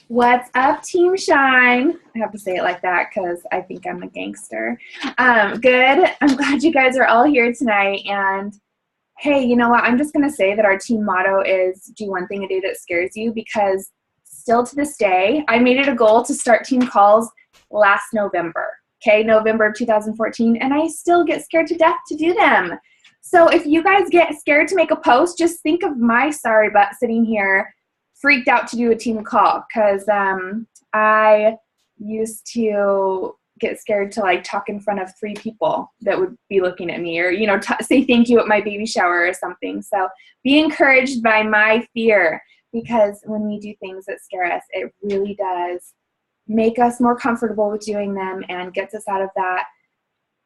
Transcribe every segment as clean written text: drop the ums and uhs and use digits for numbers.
What's up, Team Shine? I have to say it like that because I think I'm a gangster. Good. I'm glad you guys are all here tonight. And hey, you know what? I'm just going to say that our team motto is do one thing a day that scares you, because still to this day, I made it a goal to start team calls last November. Okay, November of 2014, and I still get scared to death to do them. So if you guys get scared to make a post, just think of my sorry butt sitting here freaked out to do a team call, because I used to get scared to like talk in front of 3 people that would be looking at me, or say thank you at my baby shower or something. So be encouraged by my fear, because when we do things that scare us, it really does make us more comfortable with doing them and gets us out of that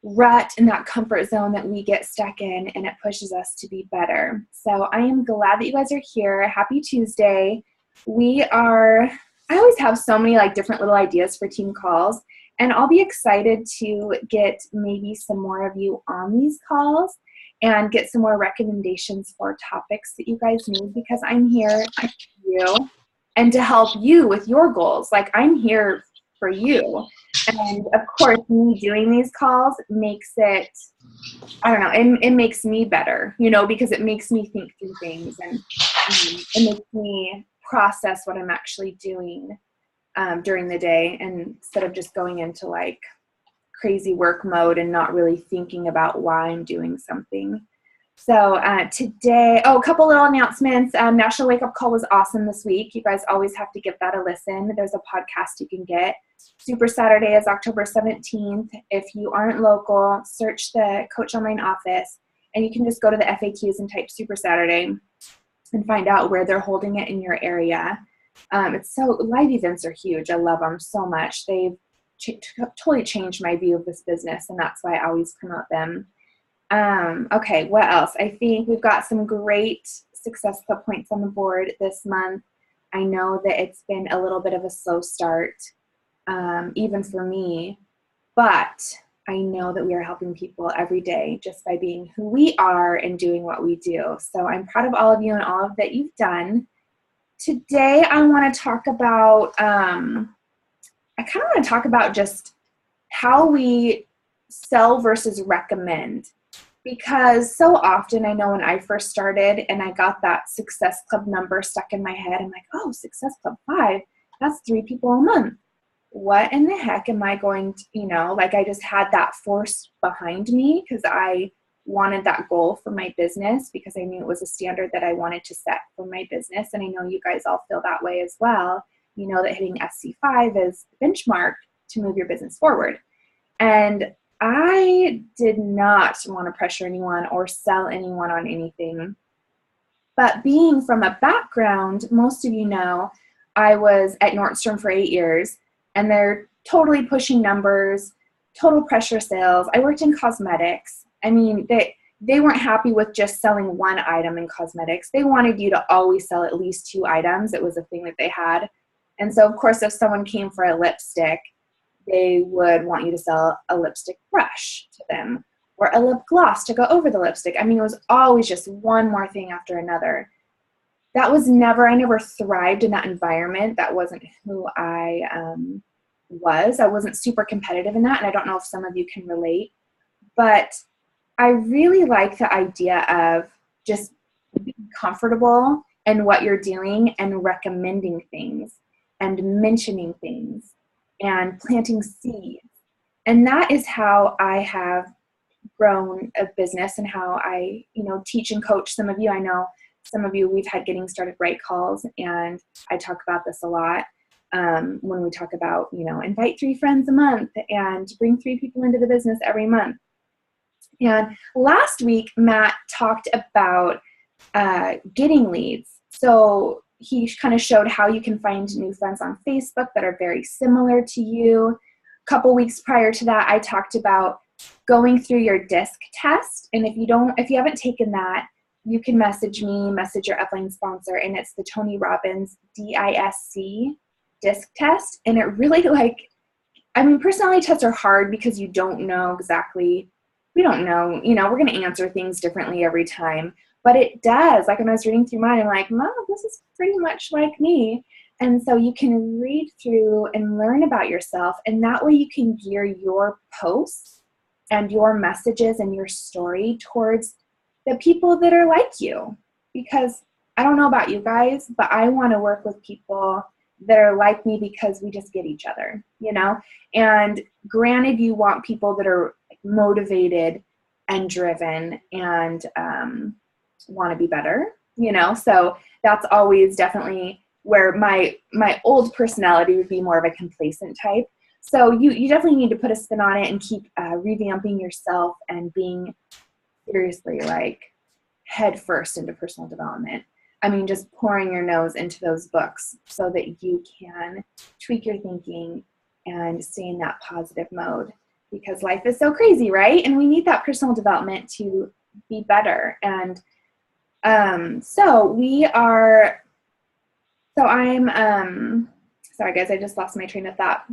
rut and that comfort zone that we get stuck in, and it pushes us to be better. So I am glad that you guys are here. Happy Tuesday. I always have so many like different little ideas for team calls, and I'll be excited to get maybe some more of you on these calls and get some more recommendations for topics that you guys need, because I'm here to help you and to help you with your goals. Like, I'm here for you. And of course, me doing these calls makes it, I don't know, it makes me better, because it makes me think through things, and it makes me process what I'm actually doing during the day, and instead of just going into like crazy work mode and not really thinking about why I'm doing something. So today, a couple little announcements. National Wake Up Call was awesome this week. You guys always have to give that a listen. There's a podcast you can get. Super Saturday is October 17th. If you aren't local, search the Coach Online office, and you can just go to the FAQs and type Super Saturday and find out where they're holding it in your area. Live events are huge. I love them so much. They've totally changed my view of this business, and that's why I always promote them. Okay, what else? I think we've got some great Success Club points on the board this month. I know that it's been a little bit of a slow start, even for me, but I know that we are helping people every day just by being who we are and doing what we do. So I'm proud of all of you and all of that you've done. Today, I want to talk about, just how we sell versus recommend. Because so often, I know when I first started and I got that Success Club number stuck in my head, I'm like, oh, Success Club 5, that's 3 people a month. What in the heck am I going to, I just had that force behind me because I wanted that goal for my business, because I knew it was a standard that I wanted to set for my business. And I know you guys all feel that way as well. You know that hitting SC5 is the benchmark to move your business forward. And I did not want to pressure anyone or sell anyone on anything. But being from a background, most of you know, I was at Nordstrom for 8 years, and they're totally pushing numbers, total pressure sales. I worked in cosmetics. I mean, they weren't happy with just selling one item in cosmetics. They wanted you to always sell at least 2 items. It was a thing that they had. And so, of course, if someone came for a lipstick, they would want you to sell a lipstick brush to them, or a lip gloss to go over the lipstick. I mean, it was always just one more thing after another. I never thrived in that environment. That wasn't who I was. I wasn't super competitive in that, and I don't know if some of you can relate. But I really like the idea of just being comfortable in what you're doing and recommending things and mentioning things and planting seeds. And that is how I have grown a business, and how I, teach and coach some of you. I know some of you, we've had Getting Started Right calls, and I talk about this a lot when we talk about, invite 3 friends a month and bring 3 people into the business every month. And last week, Matt talked about getting leads. So he kind of showed how you can find new friends on Facebook that are very similar to you. A couple weeks prior to that, I talked about going through your DISC test. And if you haven't taken that, you can message me, message your upline sponsor, and it's the Tony Robbins DISC test. And it really personality tests are hard because you don't know exactly. We don't know, we're going to answer things differently every time. But it does. Like when I was reading through mine, I'm like, Mom, this is pretty much like me. And so you can read through and learn about yourself, and that way you can gear your posts and your messages and your story towards the people that are like you. Because I don't know about you guys, but I want to work with people that are like me because we just get each other, you know? And granted, you want people that are motivated and driven and want to be better, you know? So that's always definitely where my old personality would be more of a complacent type. So you definitely need to put a spin on it and keep revamping yourself and being seriously like head first into personal development. I mean, just pouring your nose into those books so that you can tweak your thinking and stay in that positive mode, because life is so crazy, right? And we need that personal development to be better. And I'm sorry guys, I just lost my train of thought.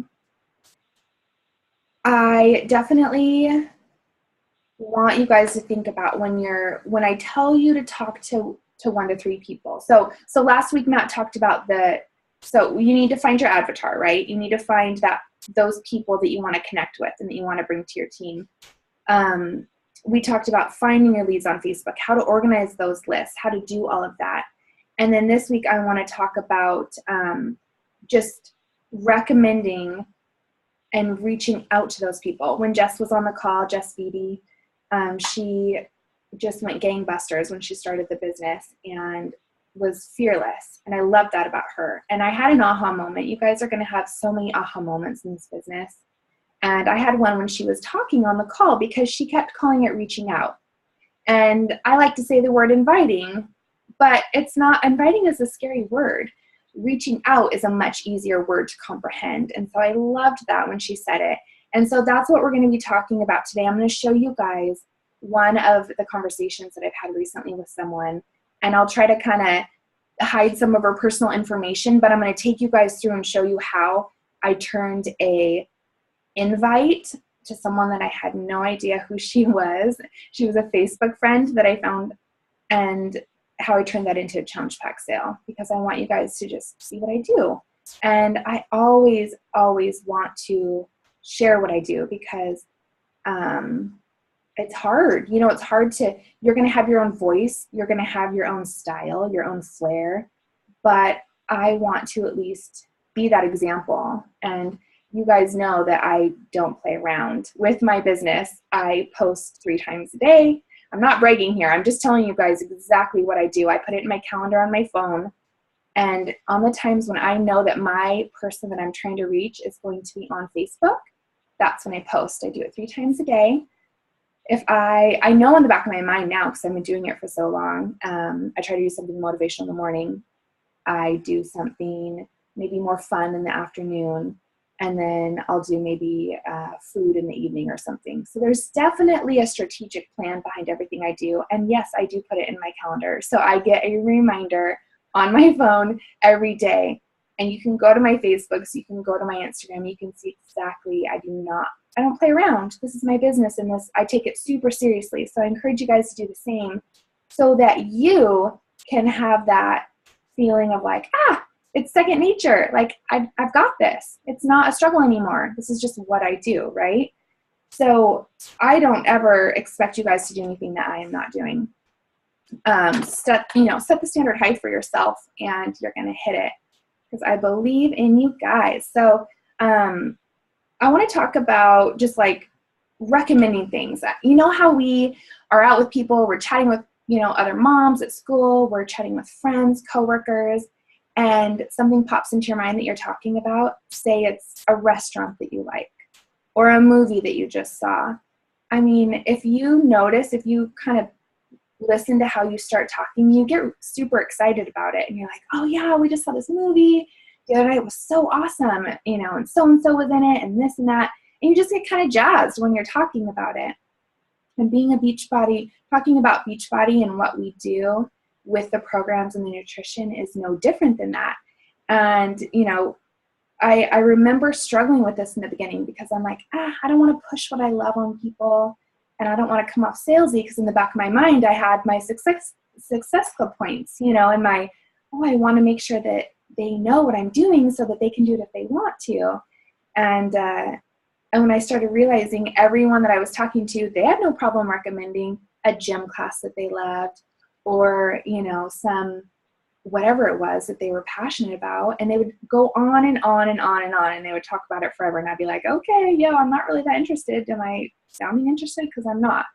I definitely want you guys to think about when I tell you to talk to 1 to 3 people. So last week Matt talked about so you need to find your avatar, right? You need to find those people that you want to connect with and that you want to bring to your team. We talked about finding your leads on Facebook, how to organize those lists, how to do all of that. And then this week I want to talk about just recommending and reaching out to those people. When Jess was on the call, Jess Beebe, she just went gangbusters when she started the business and was fearless. And I love that about her. And I had an aha moment. You guys are going to have so many aha moments in this business. And I had one when she was talking on the call because she kept calling it reaching out. And I like to say the word inviting, but it's not. Inviting is a scary word. Reaching out is a much easier word to comprehend. And so I loved that when she said it. And so that's what we're going to be talking about today. I'm going to show you guys one of the conversations that I've had recently with someone, and I'll try to kind of hide some of her personal information, but I'm going to take you guys through and show you how I turned a invite to someone that I had no idea who she was. She was a Facebook friend that I found, and how I turned that into a challenge pack sale, because I want you guys to just see what I do. And I always want to share what I do, because it's hard. You know, it's hard you're going to have your own voice. You're going to have your own style, your own flair, but I want to at least be that example. And you guys know that I don't play around with my business. I post 3 times a day. I'm not bragging here. I'm just telling you guys exactly what I do. I put it in my calendar on my phone. And on the times when I know that my person that I'm trying to reach is going to be on Facebook, that's when I post. I do it 3 times a day. If I know in the back of my mind now, because I've been doing it for so long, I try to do something motivational in the morning. I do something maybe more fun in the afternoon. And then I'll do maybe food in the evening or something. So there's definitely a strategic plan behind everything I do. And yes, I do put it in my calendar. So I get a reminder on my phone every day. And you can go to my Facebook, so you can go to my Instagram. You can see exactly, I don't play around. This is my business, and I take it super seriously. So I encourage you guys to do the same, so that you can have that feeling of like, it's second nature. Like, I've got this. It's not a struggle anymore. This is just what I do, right? So I don't ever expect you guys to do anything that I am not doing. Set the standard high for yourself, and you're going to hit it, because I believe in you guys. So I want to talk about just like recommending things. You know how we are out with people, we're chatting with, other moms at school, we're chatting with friends, coworkers, and something pops into your mind that you're talking about. Say it's a restaurant that you like, or a movie that you just saw. I mean, if you kind of listen to how you start talking, you get super excited about it, and you're like, oh yeah, we just saw this movie the other night, it was so awesome, and so-and-so was in it, and this and that, and you just get kind of jazzed when you're talking about it. And being a Beachbody, talking about Beachbody and what we do with the programs and the nutrition is no different than that. And, I remember struggling with this in the beginning, because I'm like, I don't want to push what I love on people, and I don't want to come off salesy, because in the back of my mind, I had my success club points, and I want to make sure that they know what I'm doing so that they can do it if they want to. And when I started realizing everyone that I was talking to, they had no problem recommending a gym class that they loved, or, you know, some whatever it was that they were passionate about. And they would go on and on and on and on, and they would talk about it forever. And I'd be like, okay, yeah, I'm not really that interested. Am I sounding interested? Because I'm not.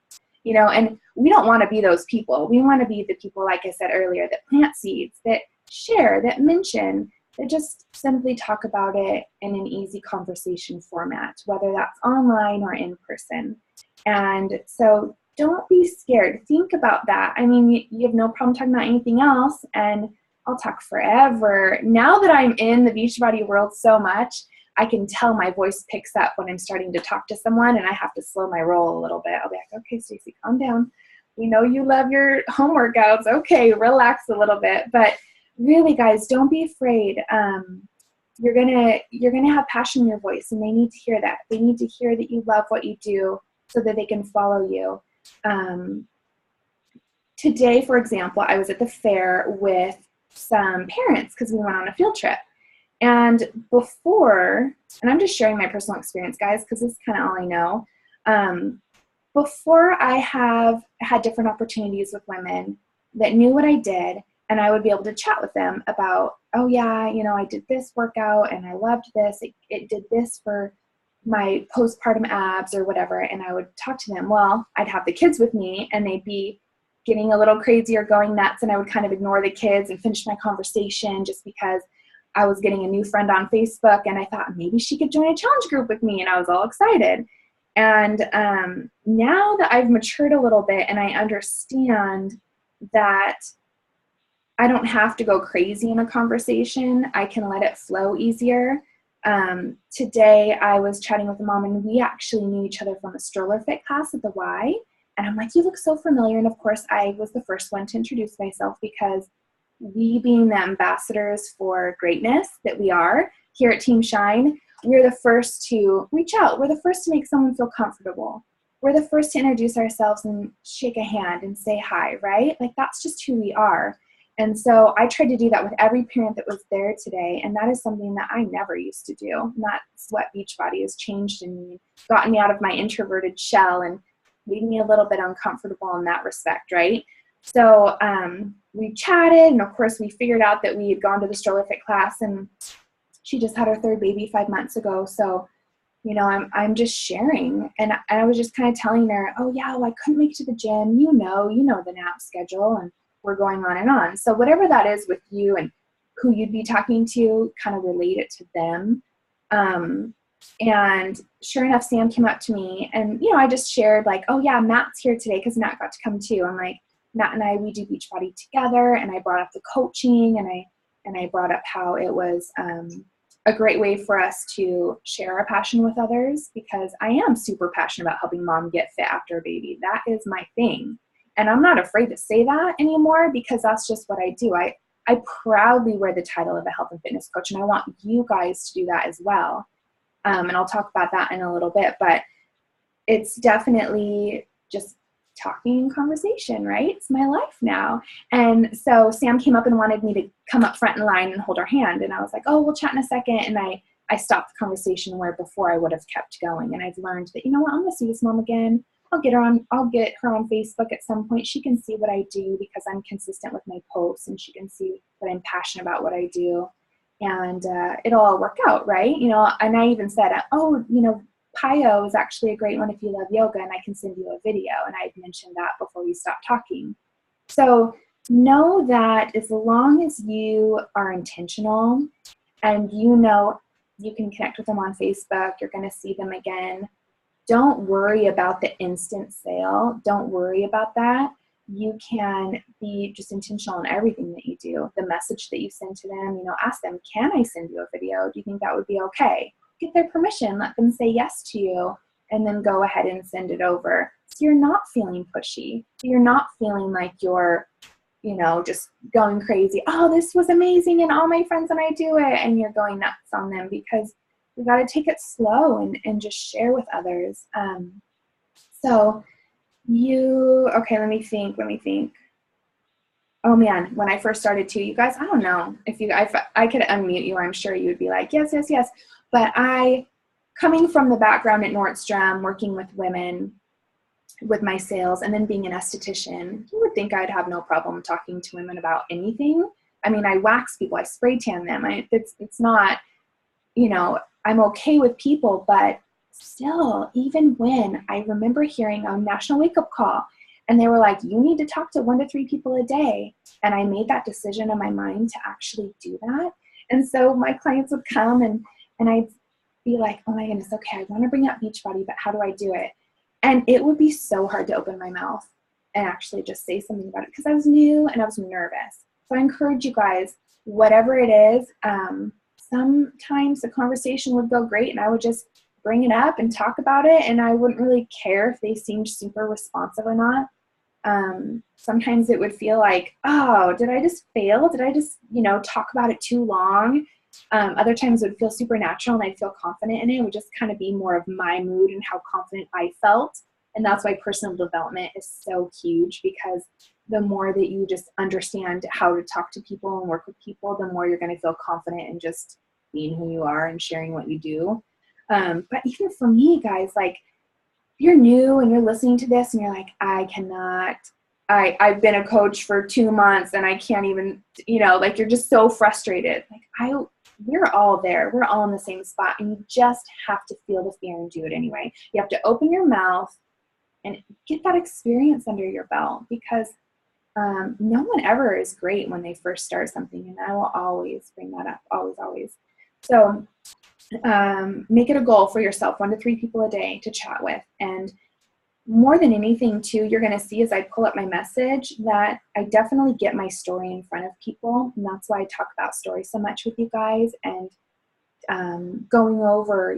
You know, and we don't want to be those people. We want to be the people, like I said earlier, that plant seeds, that share, that mention, that just simply talk about it in an easy conversation format, whether that's online or in person. And so don't be scared. Think about that. I mean, you have no problem talking about anything else, and I'll talk forever. Now that I'm in the Beachbody world so much, I can tell my voice picks up when I'm starting to talk to someone, and I have to slow my roll a little bit. I'll be like, okay, Stacy, calm down. We know you love your home workouts. Okay, relax a little bit. But really, guys, don't be afraid. You're gonna have passion in your voice, and they need to hear that. They need to hear that you love what you do so that they can follow you. Today, for example, I was at the fair with some parents because we went on a field trip. And before, and I'm just sharing my personal experience, guys, because this is kind of all I know. Before, I have had different opportunities with women that knew what I did, and I would be able to chat with them about, oh yeah, you know, I did this workout and I loved this. It did this for my postpartum abs or whatever. And I would talk to them. Well, I'd have the kids with me, and they'd be getting a little crazy or going nuts, and I would kind of ignore the kids and finish my conversation just because I was getting a new friend on Facebook, and I thought maybe she could join a challenge group with me, and I was all excited. And now that I've matured a little bit and I understand that I don't have to go crazy in a conversation, I can let it flow easier. Today I was chatting with a mom, and we actually knew each other from a stroller fit class at the Y. And I'm like, you look so familiar. And of course, I was the first one to introduce myself, because we, being the ambassadors for greatness that we are here at Team Shine, we're the first to reach out. We're the first to make someone feel comfortable. We're the first to introduce ourselves and shake a hand and say hi, right? Like, that's just who we are. And so I tried to do that with every parent that was there today. And that is something that I never used to do. And that's what Beachbody has changed in me, gotten me out of my introverted shell and made me a little bit uncomfortable in that respect, right? So we chatted, and of course we figured out that we had gone to the stroller fit class, and she just had her third baby 5 months ago. So, you know, I'm just sharing, and I was just kind of telling her, oh yeah, well, I couldn't make it to the gym, you know the nap schedule, and we're going on and on. So whatever that is with you and who you'd be talking to, kind of relate it to them. And sure enough, Sam came up to me, and, you know, I just shared like, oh yeah, Matt's here today, because Matt got to come too. I'm like, Matt and I, we do Beachbody together, and I brought up the coaching, and I brought up how it was a great way for us to share our passion with others, because I am super passionate about helping mom get fit after a baby. That is my thing. And I'm not afraid to say that anymore, because that's just what I do. I proudly wear the title of a health and fitness coach, and I want you guys to do that as well. And I'll talk about that in a little bit, but it's definitely just talking and conversation, right? It's my life now. And so Sam came up and wanted me to come up front in line and hold her hand. And I was like, oh, we'll chat in a second. And I stopped the conversation where before I would have kept going. And I've learned that, you know what, I'm going to see this mom again. I'll get her on Facebook at some point. She can see what I do, because I'm consistent with my posts, and she can see that I'm passionate about what I do. And it'll all work out, right? You know, and I even said, oh, you know, Pio is actually a great one if you love yoga, and I can send you a video. And I had mentioned that before we stopped talking. So know that as long as you are intentional, and you know you can connect with them on Facebook, you're going to see them again, don't worry about the instant sale. Don't worry about that. You can be just intentional in everything that you do. The message that you send to them, you know, ask them, can I send you a video? Do you think that would be okay? Get their permission, let them say yes to you, and then go ahead and send it over. So you're not feeling pushy. You're not feeling like you're, you know, just going crazy. Oh, this was amazing, and all my friends and I do it, and you're going nuts on them, because you got to take it slow and just share with others. Okay, let me think. Oh man, when I first started too, you guys, I don't know if I could unmute you, I'm sure you would be like, yes, yes, yes. But coming from the background at Nordstrom, working with women, with my sales, and then being an esthetician, you would think I'd have no problem talking to women about anything. I mean, I wax people, I spray tan them. It's not, I'm okay with people, but still, even when I remember hearing a National Wake Up Call, and they were like, you need to talk to 1 to 3 people a day. And I made that decision in my mind to actually do that. And so my clients would come and I'd be like, oh my goodness, okay, I want to bring up Beachbody, but how do I do it? And it would be so hard to open my mouth and actually just say something about it because I was new and I was nervous. So I encourage you guys, whatever it is, sometimes the conversation would go great and I would just bring it up and talk about it, and I wouldn't really care if they seemed super responsive or not. Sometimes it would feel like, oh, did I just fail? Did I just, talk about it too long? Other times it would feel supernatural and I'd feel confident in it. It would just kind of be more of my mood and how confident I felt. And that's why personal development is so huge, because the more that you just understand how to talk to people and work with people, the more you're going to feel confident in just being who you are and sharing what you do. But even for me, guys, like, you're new and you're listening to this and you're like, I've been a coach for 2 months and I can't even, like, you're just so frustrated. Like, we're all there. We're all in the same spot, and you just have to feel the fear and do it anyway. You have to open your mouth and get that experience under your belt, because no one ever is great when they first start something. And I will always bring that up. Always, always. So make it a goal for yourself, 1 to 3 people a day to chat with. And more than anything too, you're going to see as I pull up my message that I definitely get my story in front of people. And that's why I talk about stories so much with you guys, and going over,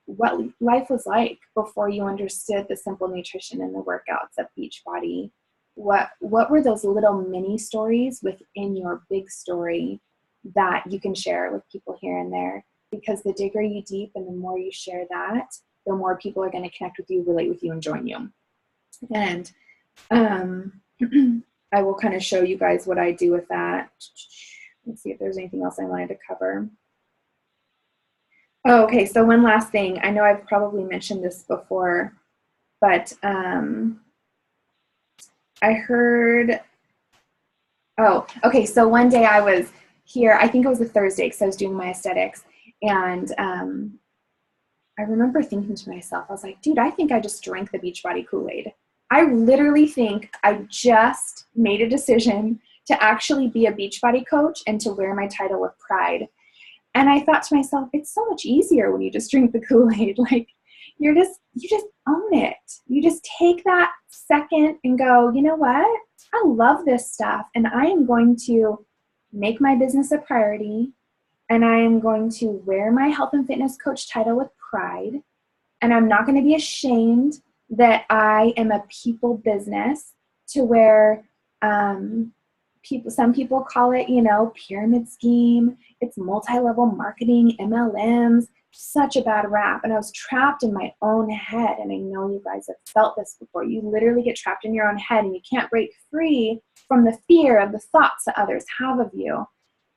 what life was like before you understood the simple nutrition and the workouts of Beachbody. What were those little mini stories within your big story that you can share with people here and there? Because the digger you deep and the more you share that, the more people are going to connect with you, relate with you, and join you. And I will kind of show you guys what I do with that. Let's see if there's anything else I wanted to cover. Oh, okay, so one last thing. I know I've probably mentioned this before, but I heard, so one day I was here, I think it was a Thursday because I was doing my aesthetics, and I remember thinking to myself, I was like, dude, I think I just drank the Beachbody Kool-Aid. I literally think I just made a decision to actually be a Beachbody coach and to wear my title with pride. And I thought to myself, it's so much easier when you just drink the Kool-Aid. Like, you just own it. You just take that second and go, you know what? I love this stuff, and I am going to make my business a priority, and I am going to wear my health and fitness coach title with pride, and I'm not going to be ashamed that I am a people business, to where some people call it, pyramid scheme. It's multi-level marketing, MLMs, such a bad rap. And I was trapped in my own head. And I know you guys have felt this before. You literally get trapped in your own head and you can't break free from the fear of the thoughts that others have of you.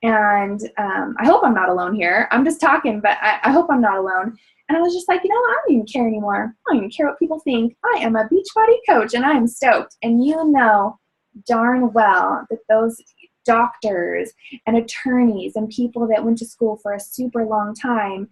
And I hope I'm not alone here. I'm just talking, but I hope I'm not alone. And I was just like, I don't even care anymore. I don't even care what people think. I am a Beachbody coach and I am stoked. And darn well that those doctors and attorneys and people that went to school for a super long time,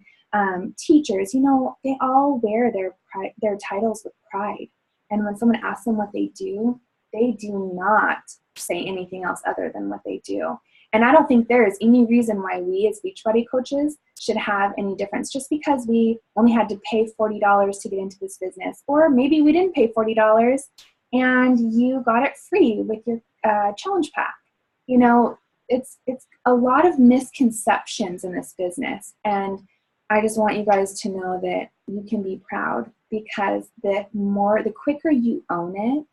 teachers, they all wear their titles with pride. And when someone asks them what they do not say anything else other than what they do. And I don't think there is any reason why we as Beachbody coaches should have any difference just because we only had to pay $40 to get into this business. Or maybe we didn't pay $40 and you got it free with your challenge pack. It's a lot of misconceptions in this business. And I just want you guys to know that you can be proud, because the quicker you own it,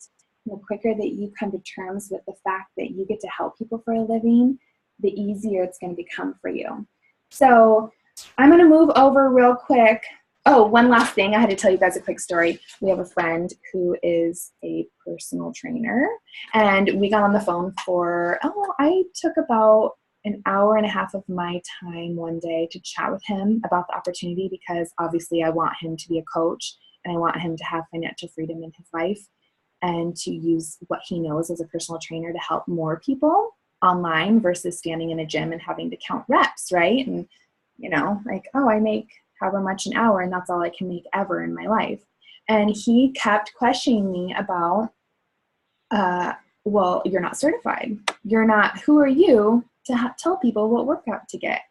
the quicker that you come to terms with the fact that you get to help people for a living, the easier it's going to become for you. So I'm going to move over real quick Oh, one last thing. I had to tell you guys a quick story. We have a friend who is a personal trainer, and we got on the phone for, I took about an hour and a half of my time one day to chat with him about the opportunity, because obviously I want him to be a coach and I want him to have financial freedom in his life and to use what he knows as a personal trainer to help more people online versus standing in a gym and having to count reps, right? And, like, I make however much an hour and that's all I can make ever in my life. And he kept questioning me about, well, you're not certified. Who are you to tell people what workout to get?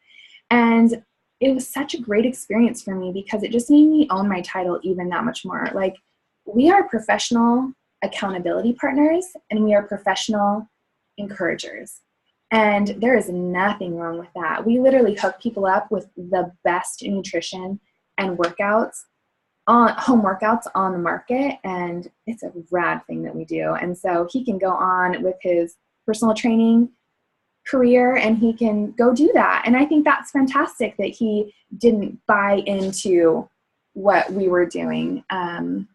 And it was such a great experience for me because it just made me own my title even that much more. Like, we are professional accountability partners and we are professional encouragers. And there is nothing wrong with that. We literally hook people up with the best nutrition and workouts, home workouts on the market. And it's a rad thing that we do. And so he can go on with his personal training career and he can go do that. And I think that's fantastic that he didn't buy into what we were doing. And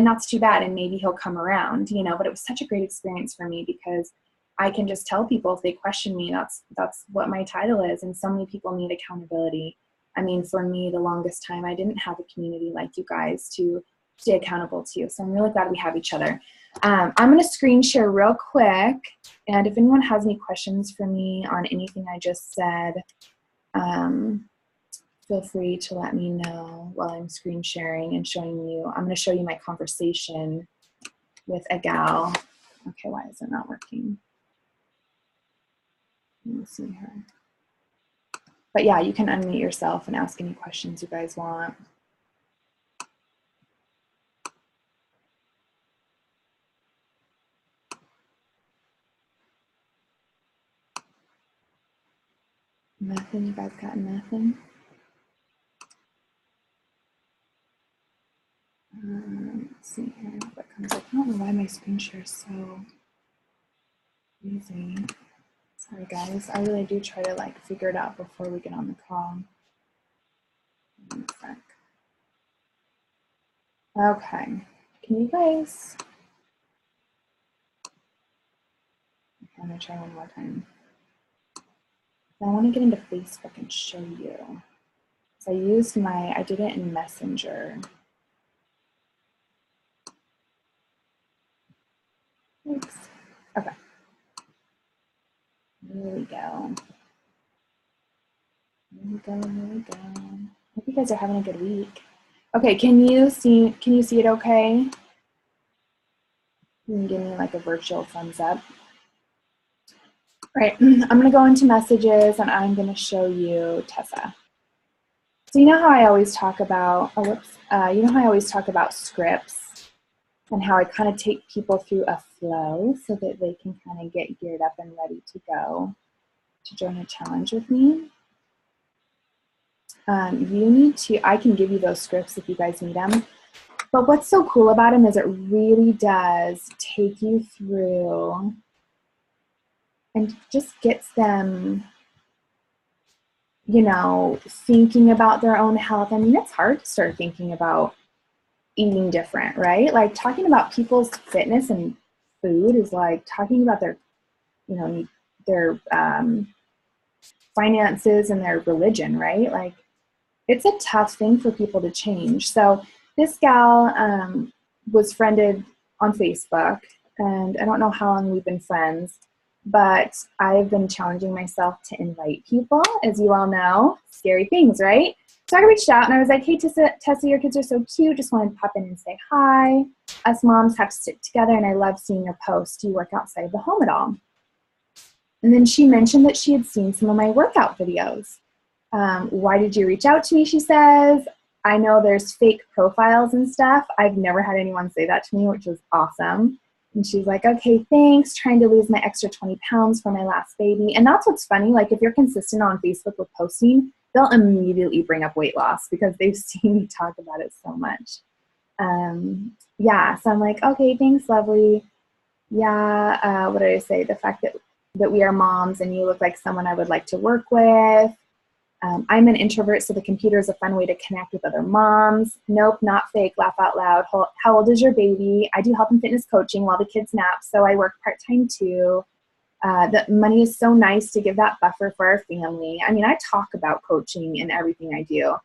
that's too bad. And maybe he'll come around, but it was such a great experience for me because I can just tell people if they question me, that's what my title is. And so many people need accountability. I mean, for me, the longest time, I didn't have a community like you guys to stay accountable to. So I'm really glad we have each other. I'm going to screen share real quick. And if anyone has any questions for me on anything I just said, feel free to let me know while I'm screen sharing and showing you. I'm going to show you my conversation with a gal. Okay, why is it not working? Let me see here. But yeah, you can unmute yourself and ask any questions you guys want. Nothing? You guys got nothing? Let's see here what comes up. I don't know why my screen share is so easy. Sorry guys, I really do try to figure it out before we get on the call. One sec. Okay, can you guys? Okay, I'm gonna try one more time. I want to get into Facebook and show you. So I did it in Messenger. Oops. Okay. Here we go. Here we go. Hope you guys are having a good week. Okay, can you see it okay? You can give me a virtual thumbs up. All right, I'm gonna go into messages and I'm gonna show you Tessa. So you know how I always talk about, you know how I always talk about scripts and how I kind of take people through a flow so that they can kind of get geared up and ready to go to join a challenge with me. I can give you those scripts if you guys need them. But what's so cool about them is it really does take you through and just gets them, thinking about their own health. I mean, it's hard to start thinking about eating different, right? Like talking about people's fitness and food is like talking about their, their finances and their religion, right? Like it's a tough thing for people to change. So this gal was friended on Facebook, and I don't know how long we've been friends, but I've been challenging myself to invite people, as you all know. Scary things, right? So I reached out and I was like, hey, Tessa, your kids are so cute. Just wanted to pop in and say hi. Us moms have to stick together, and I love seeing your posts. Do you work outside of the home at all? And then she mentioned that she had seen some of my workout videos. Why did you reach out to me, she says. I know there's fake profiles and stuff. I've never had anyone say that to me, which was awesome. And she's like, okay, thanks. Trying to lose my extra 20 pounds for my last baby. And that's what's funny. Like if you're consistent on Facebook with posting, they'll immediately bring up weight loss because they've seen me talk about it so much. Yeah, so I'm like, okay, thanks, lovely. Yeah, what did I say? The fact that we are moms and you look like someone I would like to work with. I'm an introvert, so the computer is a fun way to connect with other moms. Nope, not fake, laugh out loud. How old is your baby? I do health and fitness coaching while the kids nap, so I work part-time too. The money is so nice to give that buffer for our family. I mean, I talk about coaching in everything I do.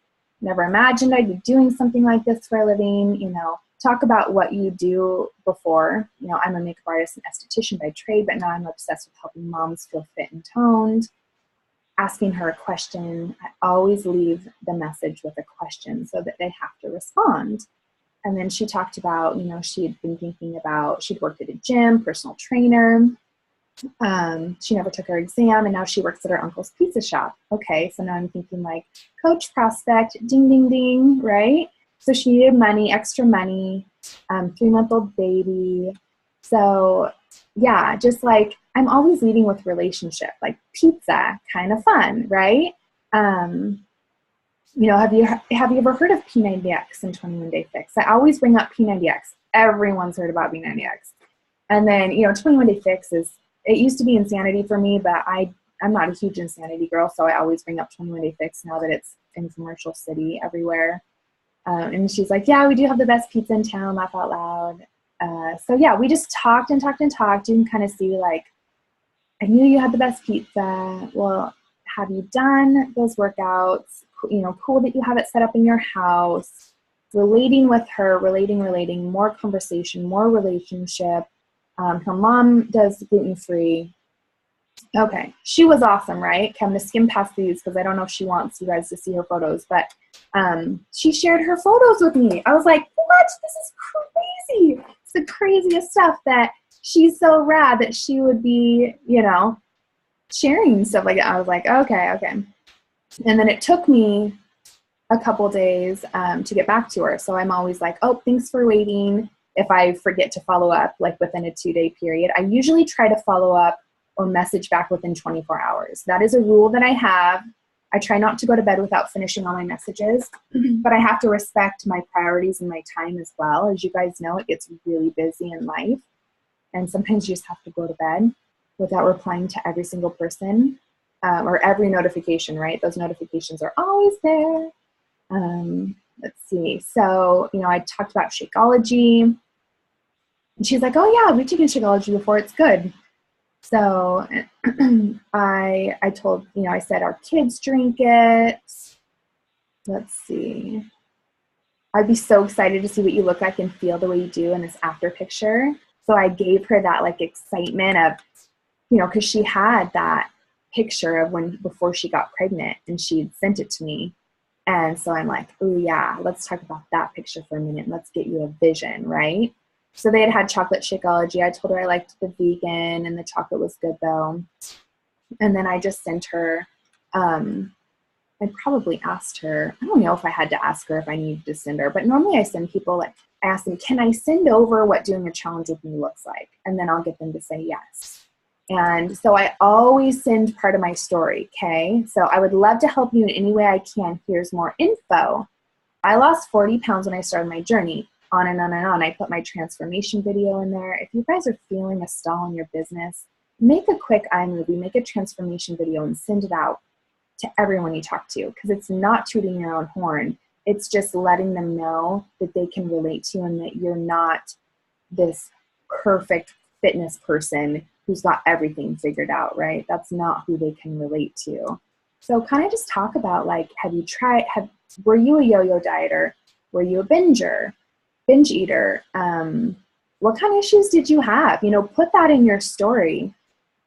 Never imagined I'd be doing something like this for a living. You know, talk about what you do before. You know, I'm a makeup artist and esthetician by trade, but now I'm obsessed with helping moms feel fit and toned. Asking her a question, I always leave the message with a question so that they have to respond. And then she talked about, you know, she had been thinking about, she'd worked at a gym, personal trainer. She never took her exam, and now she works at her uncle's pizza shop. Okay, so now I'm thinking like, coach prospect, ding, ding, ding, right? So she needed money, extra money, 3-month-old baby. So yeah, just like, I'm always leading with relationship, like pizza, kind of fun, right? You know, have you ever heard of P90X and 21 Day Fix? I always bring up P90X. Everyone's heard about P90X. And then, you know, 21 Day Fix is, it used to be insanity for me, but I'm not a huge insanity girl, so I always bring up 21 Day Fix now that it's in commercial city everywhere. And she's like, yeah, we do have the best pizza in town, laugh out loud. So yeah, we just talked and talked and talked. You can kind of see like, I knew you had the best pizza. Well, have you done those workouts? You know, cool that you have it set up in your house. Relating with her, relating, more conversation, more relationship. Her mom does gluten-free. Okay, she was awesome, right? Okay, I'm going to skim past these because I don't know if she wants you guys to see her photos, but she shared her photos with me. I was like, what? This is crazy. It's the craziest stuff that she's so rad that she would be, you know, sharing stuff like that. I was like, okay. And then it took me a couple days to get back to her. So I'm always like, oh, thanks for waiting. If I forget to follow up, like within a 2-day period, I usually try to follow up or message back within 24 hours. That is a rule that I have. I try not to go to bed without finishing all my messages, but I have to respect my priorities and my time as well. As you guys know, it gets really busy in life. And sometimes you just have to go to bed without replying to every single person or every notification, right? Those notifications are always there. Let's see. So, you know, I talked about Shakeology. And she's like, oh yeah, we've taken Shakeology before. It's good. So I told, you know, I said our kids drink it. Let's see. I'd be so excited to see what you look like and feel the way you do in this after picture. So I gave her that like excitement of, you know, because she had that picture of before she got pregnant and she'd sent it to me. And so I'm like, oh yeah, let's talk about that picture for a minute. Let's get you a vision, right? So they had chocolate Shakeology. I told her I liked the vegan and the chocolate was good though. And then I just sent her, I probably asked her, I don't know if I had to ask her if I needed to send her, but normally I send people like, I ask them, can I send over what doing a challenge with me looks like? And then I'll get them to say yes. And so I always send part of my story, okay? So I would love to help you in any way I can. Here's more info. I lost 40 pounds when I started my journey, on and on and on. I put my transformation video in there. If you guys are feeling a stall in your business, make a quick iMovie, make a transformation video and send it out to everyone you talk to, because it's not tooting your own horn. It's just letting them know that they can relate to you and that you're not this perfect fitness person who's got everything figured out, right? That's not who they can relate to. So kind of just talk about like, were you a yo-yo dieter? Were you a binge eater? What kind of issues did you have? You know, put that in your story.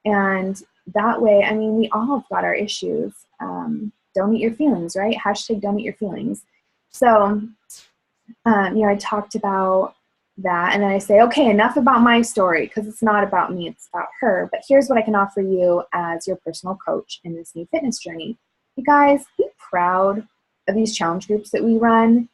And that way, I mean, we all have got our issues. Don't eat your feelings, right? Hashtag don't eat your feelings. So, you know, I talked about that and then I say, okay, enough about my story because it's not about me, it's about her. But here's what I can offer you as your personal coach in this new fitness journey. You guys, be proud of these challenge groups that we run.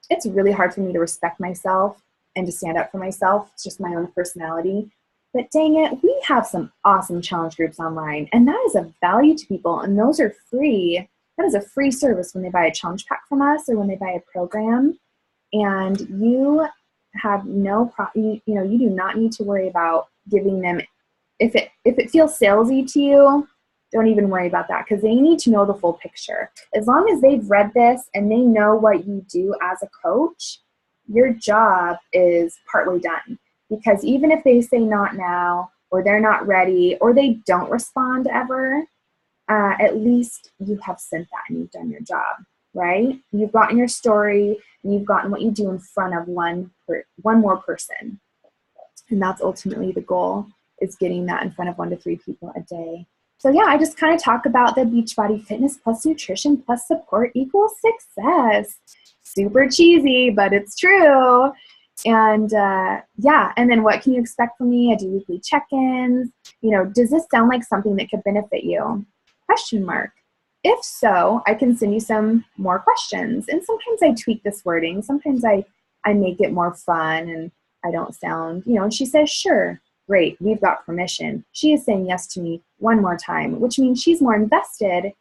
It's really hard for me to respect myself and to stand up for myself. It's just my own personality. But dang it, we have some awesome challenge groups online, and that is of value to people, and those are free. That is a free service when they buy a challenge pack from us or when they buy a program. And you have no problem, you know, you do not need to worry about giving them, if it feels salesy to you, don't even worry about that because they need to know the full picture. As long as they've read this and they know what you do as a coach, your job is partway done. Because even if they say not now, or they're not ready, or they don't respond ever, at least you have sent that and you've done your job, right? You've gotten your story, and you've gotten what you do in front of one more person. And that's ultimately the goal, is getting that in front of 1 to 3 people a day. So yeah, I just kind of talk about the Beachbody fitness plus nutrition plus support equals success. Super cheesy, but it's true. And yeah, and then what can you expect from me? I do weekly check-ins. You know, does this sound like something that could benefit you? Question mark. If so, I can send you some more questions. And sometimes I tweak this wording. Sometimes I make it more fun and I don't sound, you know, and she says, sure, great, we've got permission. She is saying yes to me one more time, which means she's more invested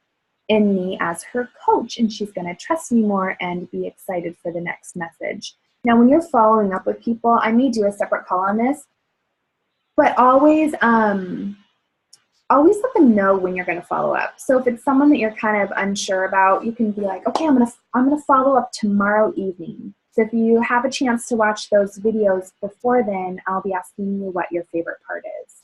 in me as her coach, and she's going to trust me more and be excited for the next message. Now, when you're following up with people, I may do a separate call on this, but always let them know when you're going to follow up. So if it's someone that you're kind of unsure about, you can be like, okay, I'm gonna follow up tomorrow evening. So if you have a chance to watch those videos before then, I'll be asking you what your favorite part is.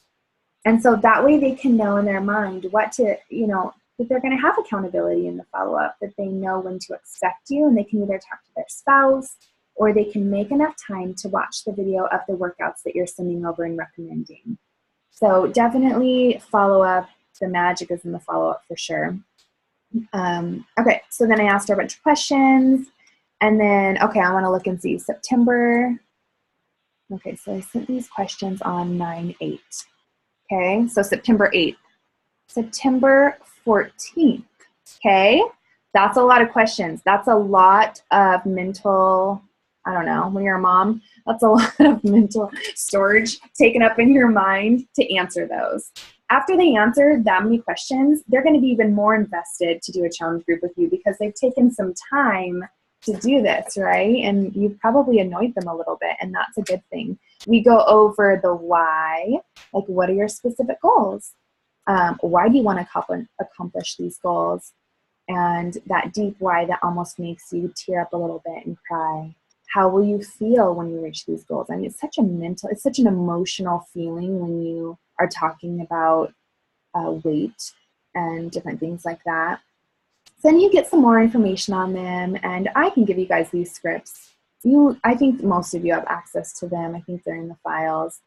And so that way they can know in their mind what to, you know, that they're going to have accountability in the follow-up, that they know when to expect you, and they can either talk to their spouse or they can make enough time to watch the video of the workouts that you're sending over and recommending. So definitely follow up. The magic is in the follow-up for sure. Okay, so then I asked her a bunch of questions. And then, okay, I want to look and see September. Okay, so I sent these questions on 9/8. Okay, so September 8th. September 14th. Okay, that's a lot of questions. That's a lot of mental, I don't know, when you're a mom, that's a lot of mental storage taken up in your mind to answer those. After they answer that many questions, they're going to be even more invested to do a challenge group with you because they've taken some time to do this, right? And you've probably annoyed them a little bit, and that's a good thing. We go over the why, like what are your specific goals? Why do you want to accomplish these goals? And that deep why that almost makes you tear up a little bit and cry. How will you feel when you reach these goals? I mean, it's such an emotional feeling when you are talking about weight and different things like that. So then you get some more information on them, and I can give you guys these scripts. I think most of you have access to them. I think they're in the files.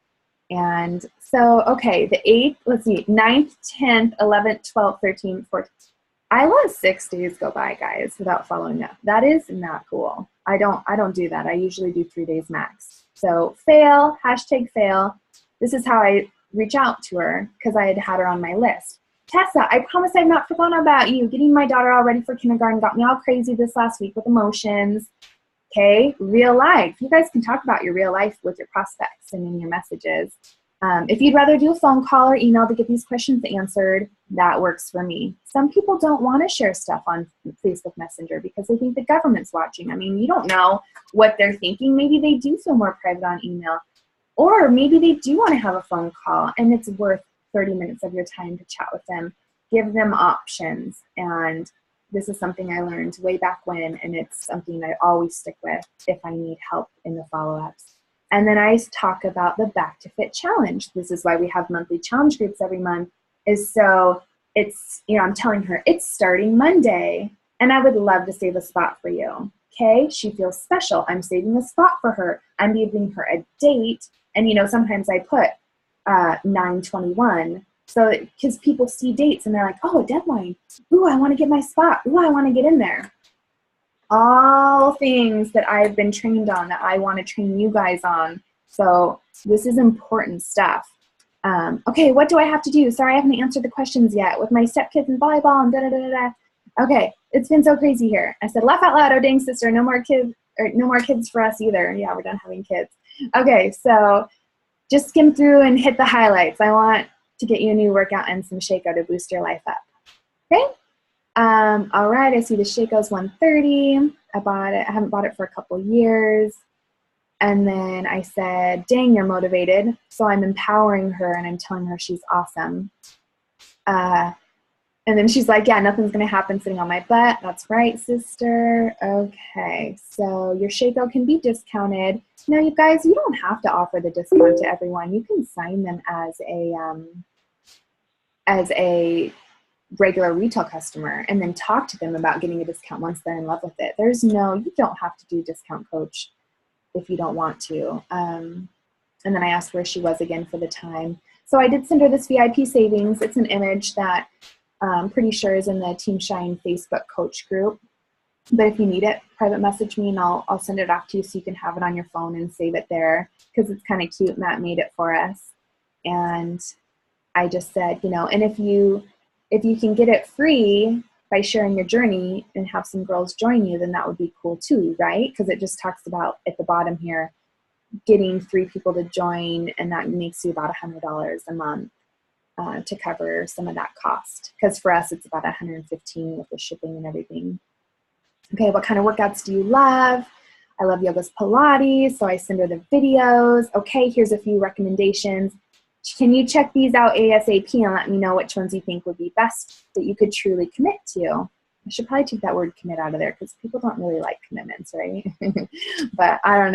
And so, okay, the 8th, let's see, 9th, 10th, 11th, 12th, 13th, 14th. I let 6 days go by, guys, without following up. That is not cool. I don't do that. I usually do 3 days max. So fail, #fail. This is how I reach out to her because I had her on my list. Tessa, I promise I've not forgotten about you. Getting my daughter all ready for kindergarten got me all crazy this last week with emotions. Okay, real life. You guys can talk about your real life with your prospects and in your messages. If you'd rather do a phone call or email to get these questions answered, that works for me. Some people don't want to share stuff on Facebook Messenger because they think the government's watching. I mean, you don't know what they're thinking. Maybe they do feel more private on email. Or maybe they do want to have a phone call and it's worth 30 minutes of your time to chat with them. Give them options. And this is something I learned way back when, and it's something I always stick with if I need help in the follow-ups. And then I talk about the Back to Fit Challenge. This is why we have monthly challenge groups every month, is so it's, you know, I'm telling her it's starting Monday and I would love to save a spot for you. Okay, she feels special. I'm saving a spot for her. I'm giving her a date. And, you know, sometimes I put 9/21. So, because people see dates and they're like, oh, a deadline. Ooh, I want to get my spot. Ooh, I want to get in there. All things that I've been trained on that I want to train you guys on. So this is important stuff. Okay, what do I have to do? Sorry, I haven't answered the questions yet with my stepkids and volleyball and da-da-da-da-da. Okay, it's been so crazy here. I said, laugh out loud, oh dang sister, no more kids for us either. Yeah, we're done having kids. Okay, so just skim through and hit the highlights. I want to get you a new workout and some Shakeout to boost your life up. Okay? All right, I see the Shakeout's 130. I bought it. I haven't bought it for a couple years. And then I said, dang, you're motivated. So I'm empowering her and I'm telling her she's awesome. And then she's like, yeah, nothing's going to happen sitting on my butt. That's right, sister. Okay, so your Shaco can be discounted. Now, you guys, you don't have to offer the discount to everyone. You can sign them as a regular retail customer and then talk to them about getting a discount once they're in love with it. You don't have to do discount coach if you don't want to. And then I asked where she was again for the time. So I did send her this VIP savings. It's an image that I'm pretty sure is in the Team Shine Facebook coach group. But if you need it, private message me and I'll send it off to you so you can have it on your phone and save it there, because it's kind of cute. Matt made it for us. And I just said, and if you can get it free by sharing your journey and have some girls join you, then that would be cool too, right? Because it just talks about at the bottom here, getting 3 people to join, and that makes you about $100 a month to cover some of that cost. Because for us, it's about $115 with the shipping and everything. Okay, what kind of workouts do you love? I love yoga's Pilates, so I send her the videos. Okay, here's a few recommendations. Can you check these out ASAP and let me know which ones you think would be best that you could truly commit to? I should probably take that word commit out of there because people don't really like commitments, right? But I don't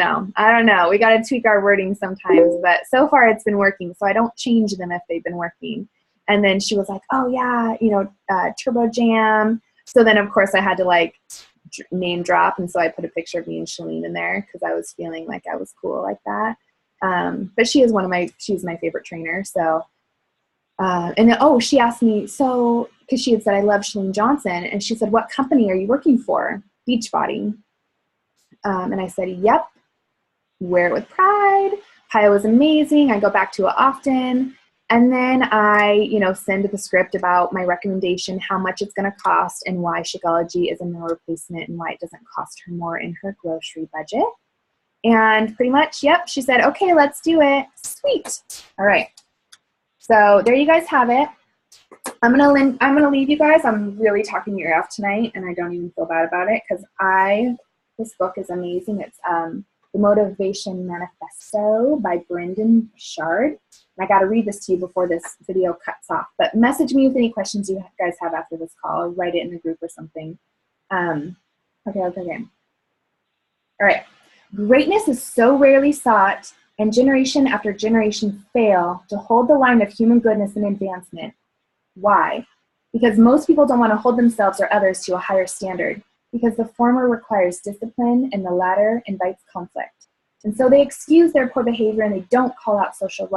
know. We got to tweak our wording sometimes, but so far it's been working, so I don't change them if they've been working. And then she was like, oh yeah, Turbo Jam. So then of course I had to name drop, and so I put a picture of me and Shalene in there because I was feeling like I was cool like that. But she's my favorite trainer. So, she asked me, because she had said, I love Shalene Johnson. And she said, what company are you working for? Beachbody. And I said, yep. Wear it with pride. Kaya was amazing. I go back to it often. And then I, send the script about my recommendation, how much it's going to cost, and why Shakeology is a meal replacement and why it doesn't cost her more in her grocery budget. And pretty much, yep, she said, okay, let's do it. Sweet. All right. So there you guys have it. I'm gonna leave you guys. I'm really talking your ear off tonight, and I don't even feel bad about it because this book is amazing. It's The Motivation Manifesto by Brendan Burchard. And I got to read this to you before this video cuts off. But message me with any questions you guys have after this call, or write it in the group or something. Okay. All right. Greatness is so rarely sought, and generation after generation fail to hold the line of human goodness and advancement. Why? Because most people don't want to hold themselves or others to a higher standard, because the former requires discipline and the latter invites conflict. And so they excuse their poor behavior and they don't call out social